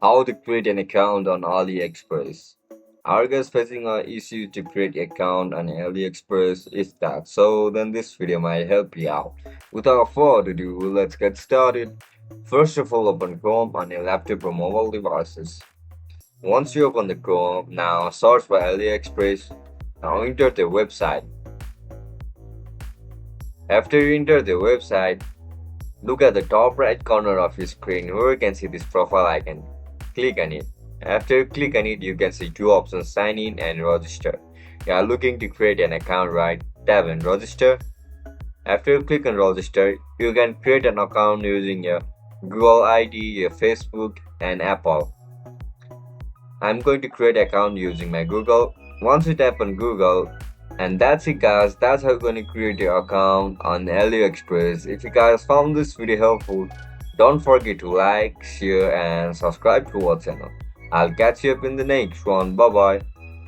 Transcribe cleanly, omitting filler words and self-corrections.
How to create an account on AliExpress. Are you guys facing an issue to create an account on AliExpress? Is that so? Then this video might help you out. Without further ado, let's get started. First of all, open Chrome on your laptop or mobile devices. Once you open the Chrome, now search for AliExpress. Now enter the website. After you enter the website, look at the top right corner of your screen where you can see this profile icon. Click on it. After you click on it, you can see two options: sign in and register. You are looking to create an account, right? Tap on register. After you click on register, you can create an account using your Google ID, your Facebook, and Apple. I'm going to create an account using my Google. Once you tap on Google, and that's it guys, that's how you're going to create your account on AliExpress. If you guys found this video helpful, don't forget to like, share and subscribe to our channel. I'll catch you up in the next one. Bye bye.